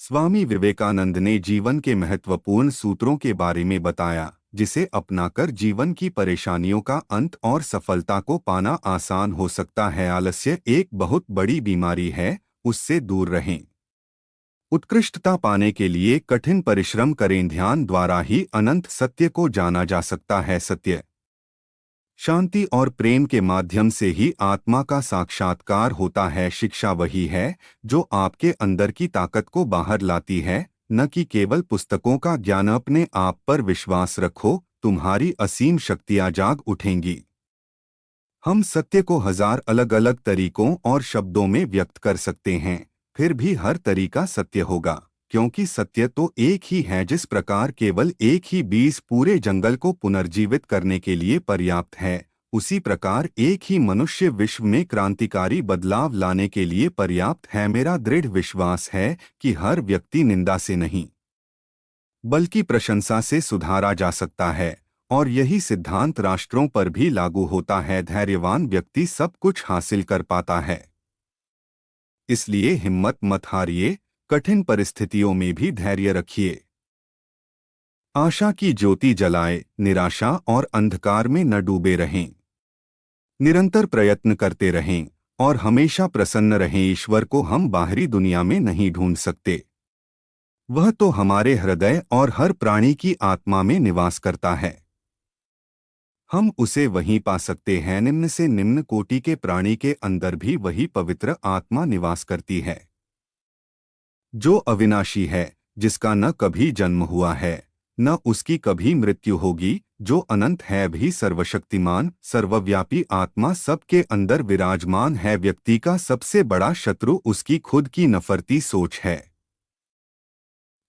स्वामी विवेकानंद ने जीवन के महत्वपूर्ण सूत्रों के बारे में बताया, जिसे अपनाकर जीवन की परेशानियों का अंत और सफलता को पाना आसान हो सकता है। आलस्य एक बहुत बड़ी बीमारी है, उससे दूर रहें। उत्कृष्टता पाने के लिए कठिन परिश्रम करें। ध्यान द्वारा ही अनंत सत्य को जाना जा सकता है। सत्य, शांति और प्रेम के माध्यम से ही आत्मा का साक्षात्कार होता है। शिक्षा वही है जो आपके अंदर की ताकत को बाहर लाती है, न कि केवल पुस्तकों का ज्ञान। अपने आप पर विश्वास रखो, तुम्हारी असीम शक्तियां जाग उठेंगी। हम सत्य को हजार अलग अलग तरीकों और शब्दों में व्यक्त कर सकते हैं, फिर भी हर तरीका सत्य होगा, क्योंकि सत्य तो एक ही है। जिस प्रकार केवल एक ही बीज पूरे जंगल को पुनर्जीवित करने के लिए पर्याप्त है, उसी प्रकार एक ही मनुष्य विश्व में क्रांतिकारी बदलाव लाने के लिए पर्याप्त है। मेरा दृढ़ विश्वास है कि हर व्यक्ति निंदा से नहीं, बल्कि प्रशंसा से सुधारा जा सकता है, और यही सिद्धांत राष्ट्रों पर भी लागू होता है। धैर्यवान व्यक्ति सब कुछ हासिल कर पाता है। इसलिए हिम्मत मत हारिए, कठिन परिस्थितियों में भी धैर्य रखिए। आशा की ज्योति जलाए, निराशा और अंधकार में न डूबे रहें। निरंतर प्रयत्न करते रहें और हमेशा प्रसन्न रहें। ईश्वर को हम बाहरी दुनिया में नहीं ढूंढ सकते, वह तो हमारे हृदय और हर प्राणी की आत्मा में निवास करता है। हम उसे वहीं पा सकते हैं। निम्न से निम्न कोटि के प्राणी के अंदर भी वही पवित्र आत्मा निवास करती है, जो अविनाशी है, जिसका न कभी जन्म हुआ है, न उसकी कभी मृत्यु होगी, जो अनंत है, भी सर्वशक्तिमान सर्वव्यापी आत्मा सबके अंदर विराजमान है। व्यक्ति का सबसे बड़ा शत्रु उसकी खुद की नफरती सोच है।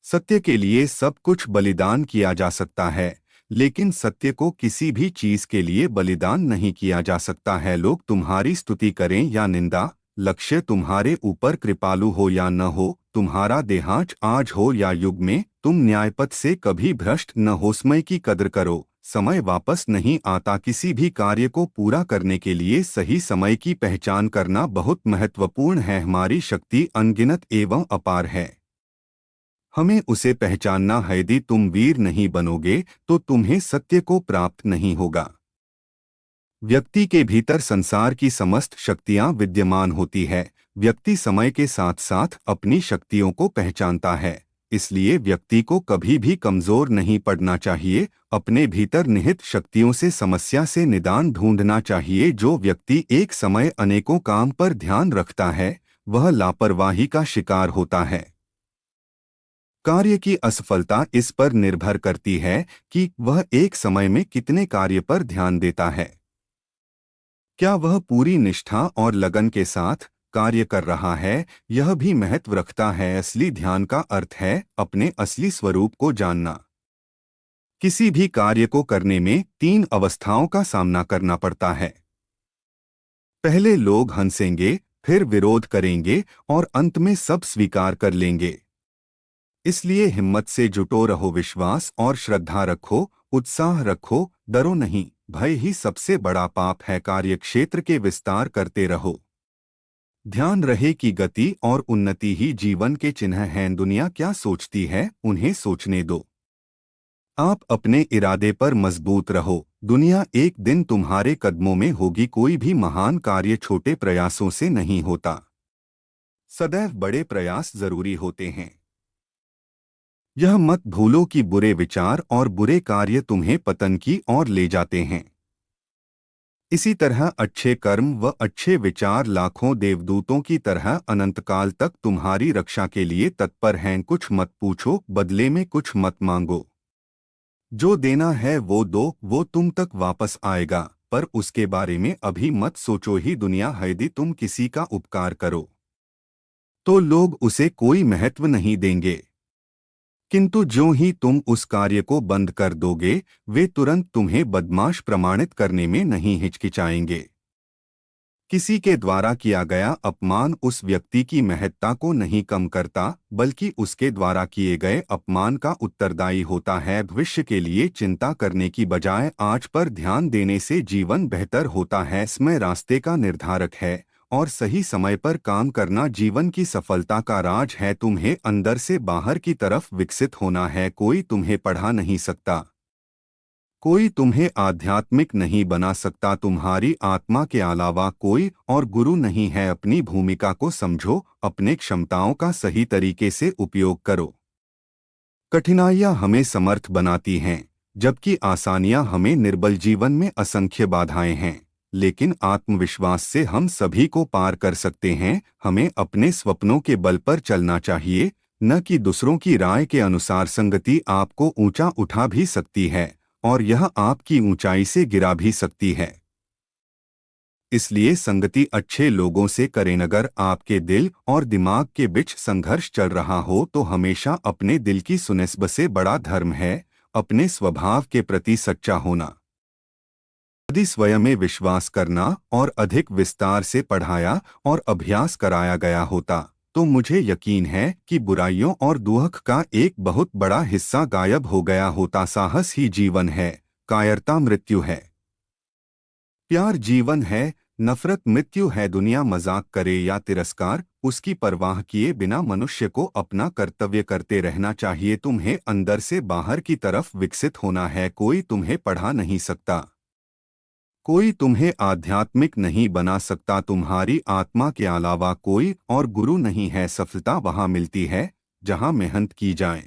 सत्य के लिए सब कुछ बलिदान किया जा सकता है, लेकिन सत्य को किसी भी चीज के लिए बलिदान नहीं किया जा सकता है। लोग तुम्हारी स्तुति करें या निंदा, लक्ष्य तुम्हारे ऊपर कृपालु हो या न हो, तुम्हारा देहांत आज हो या युग में, तुम न्यायपथ से कभी भ्रष्ट न हो। समय की कद्र करो, समय वापस नहीं आता। किसी भी कार्य को पूरा करने के लिए सही समय की पहचान करना बहुत महत्वपूर्ण है। हमारी शक्ति अनगिनत एवं अपार है, हमें उसे पहचानना है। यदि तुम वीर नहीं बनोगे तो तुम्हें सत्य को प्राप्त नहीं होगा। व्यक्ति के भीतर संसार की समस्त शक्तियां विद्यमान होती है। व्यक्ति समय के साथ साथ अपनी शक्तियों को पहचानता है, इसलिए व्यक्ति को कभी भी कमजोर नहीं पड़ना चाहिए। अपने भीतर निहित शक्तियों से समस्या से निदान ढूंढना चाहिए। जो व्यक्ति एक समय अनेकों काम पर ध्यान रखता है, वह लापरवाही का शिकार होता है। कार्य की असफलता इस पर निर्भर करती है कि वह एक समय में कितने कार्य पर ध्यान देता है। क्या वह पूरी निष्ठा और लगन के साथ कार्य कर रहा है, यह भी महत्व रखता है। असली ध्यान का अर्थ है अपने असली स्वरूप को जानना। किसी भी कार्य को करने में तीन अवस्थाओं का सामना करना पड़ता है। पहले लोग हंसेंगे, फिर विरोध करेंगे और अंत में सब स्वीकार कर लेंगे। इसलिए हिम्मत से जुटो रहो, विश्वास और श्रद्धा रखो, उत्साह रखो, डरो नहीं। भय ही सबसे बड़ा पाप है। कार्यक्षेत्र के विस्तार करते रहो। ध्यान रहे कि गति और उन्नति ही जीवन के चिन्ह हैं। दुनिया क्या सोचती है, उन्हें सोचने दो। आप अपने इरादे पर मजबूत रहो, दुनिया एक दिन तुम्हारे कदमों में होगी। कोई भी महान कार्य छोटे प्रयासों से नहीं होता, सदैव बड़े प्रयास जरूरी होते हैं। यह मत भूलो कि बुरे विचार और बुरे कार्य तुम्हें पतन की ओर ले जाते हैं। इसी तरह अच्छे कर्म व अच्छे विचार लाखों देवदूतों की तरह अनंतकाल तक तुम्हारी रक्षा के लिए तत्पर हैं। कुछ मत पूछो, बदले में कुछ मत मांगो। जो देना है वो दो, वो तुम तक वापस आएगा, पर उसके बारे में अभी मत सोचो ही। दुनिया है, यदि तुम किसी का उपकार करो तो लोग उसे कोई महत्व नहीं देंगे, किंतु जो ही तुम उस कार्य को बंद कर दोगे, वे तुरंत तुम्हें बदमाश प्रमाणित करने में नहीं हिचकिचाएंगे। किसी के द्वारा किया गया अपमान उस व्यक्ति की महत्ता को नहीं कम करता, बल्कि उसके द्वारा किए गए अपमान का उत्तरदायी होता है। भविष्य के लिए चिंता करने की बजाय आज पर ध्यान देने से जीवन बेहतर होता है। समय रास्ते का निर्धारक है और सही समय पर काम करना जीवन की सफलता का राज है। तुम्हें अंदर से बाहर की तरफ विकसित होना है। कोई तुम्हें पढ़ा नहीं सकता, कोई तुम्हें आध्यात्मिक नहीं बना सकता। तुम्हारी आत्मा के अलावा कोई और गुरु नहीं है। अपनी भूमिका को समझो, अपने क्षमताओं का सही तरीके से उपयोग करो। कठिनाइयां हमें समर्थ बनाती हैं, जबकि आसानियां हमें निर्बल। जीवन में असंख्य बाधाएं हैं, लेकिन आत्मविश्वास से हम सभी को पार कर सकते हैं। हमें अपने स्वप्नों के बल पर चलना चाहिए, न कि दूसरों की राय के अनुसार। संगति आपको ऊंचा उठा भी सकती है और यह आपकी ऊंचाई से गिरा भी सकती है। इसलिए संगति अच्छे लोगों से करें। अगर आपके दिल और दिमाग के बीच संघर्ष चल रहा हो तो हमेशा अपने दिल की सुनिस्ब से बड़ा धर्म है अपने स्वभाव के प्रति सच्चा होना। यदि स्वयं में विश्वास करना और अधिक विस्तार से पढ़ाया और अभ्यास कराया गया होता तो मुझे यकीन है कि बुराइयों और दुख का एक बहुत बड़ा हिस्सा गायब हो गया होता। साहस ही जीवन है, कायरता मृत्यु है। प्यार जीवन है, नफरत मृत्यु है। दुनिया मजाक करे या तिरस्कार, उसकी परवाह किए बिना मनुष्य को अपना कर्तव्य करते रहना चाहिए। तुम्हें अंदर से बाहर की तरफ विकसित होना है। कोई तुम्हें पढ़ा नहीं सकता, कोई तुम्हें आध्यात्मिक नहीं बना सकता। तुम्हारी आत्मा के अलावा कोई और गुरु नहीं है। सफलता वहां मिलती है जहां मेहनत की जाए।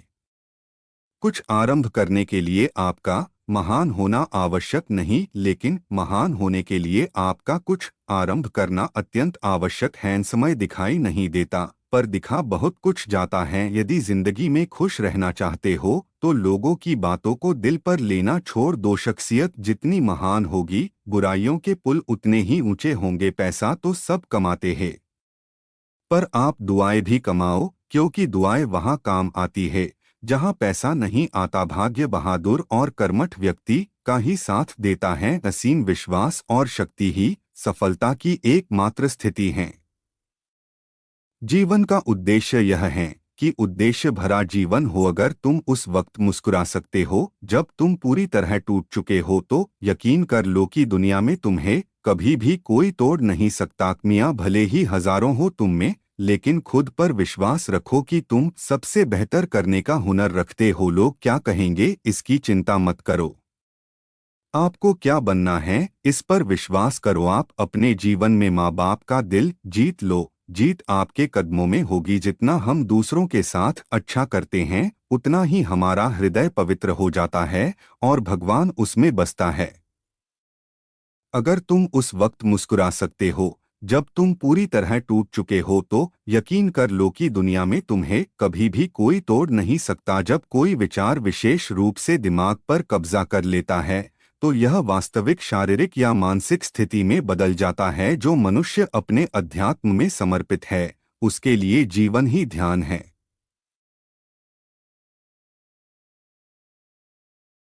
कुछ आरंभ करने के लिए आपका महान होना आवश्यक नहीं, लेकिन महान होने के लिए आपका कुछ आरंभ करना अत्यंत आवश्यक है। समय दिखाई नहीं देता, पर दिखा बहुत कुछ जाता है। यदि जिंदगी में खुश रहना चाहते हो तो लोगों की बातों को दिल पर लेना छोड़ दो। शख्सियत जितनी महान होगी, बुराइयों के पुल उतने ही ऊंचे होंगे। पैसा तो सब कमाते हैं, पर आप दुआएं भी कमाओ, क्योंकि दुआएं वहां काम आती है जहां पैसा नहीं आता। भाग्य बहादुर और कर्मठ व्यक्ति का ही साथ देता है। असीम विश्वास और शक्ति ही सफलता की एकमात्र स्थिति है। जीवन का उद्देश्य यह है कि उद्देश्य भरा जीवन हो। अगर तुम उस वक्त मुस्कुरा सकते हो जब तुम पूरी तरह टूट चुके हो तो यकीन कर लो कि दुनिया में तुम्हें कभी भी कोई तोड़ नहीं सकता। मियाँ भले ही हजारों हो तुम में, लेकिन खुद पर विश्वास रखो कि तुम सबसे बेहतर करने का हुनर रखते हो। लोग क्या कहेंगे इसकी चिंता मत करो। आपको क्या बनना है इस पर विश्वास करो। आप अपने जीवन में माँ बाप का दिल जीत लो। जीत आपके कदमों में होगी। जितना हम दूसरों के साथ अच्छा करते हैं उतना ही हमारा हृदय पवित्र हो जाता है और भगवान उसमें बसता है। अगर तुम उस वक्त मुस्कुरा सकते हो जब तुम पूरी तरह टूट चुके हो तो यकीन कर लो कि दुनिया में तुम्हें कभी भी कोई तोड़ नहीं सकता। जब कोई विचार विशेष रूप से दिमाग पर कब्जा कर लेता है तो यह वास्तविक शारीरिक या मानसिक स्थिति में बदल जाता है। जो मनुष्य अपने अध्यात्म में समर्पित है उसके लिए जीवन ही ध्यान है।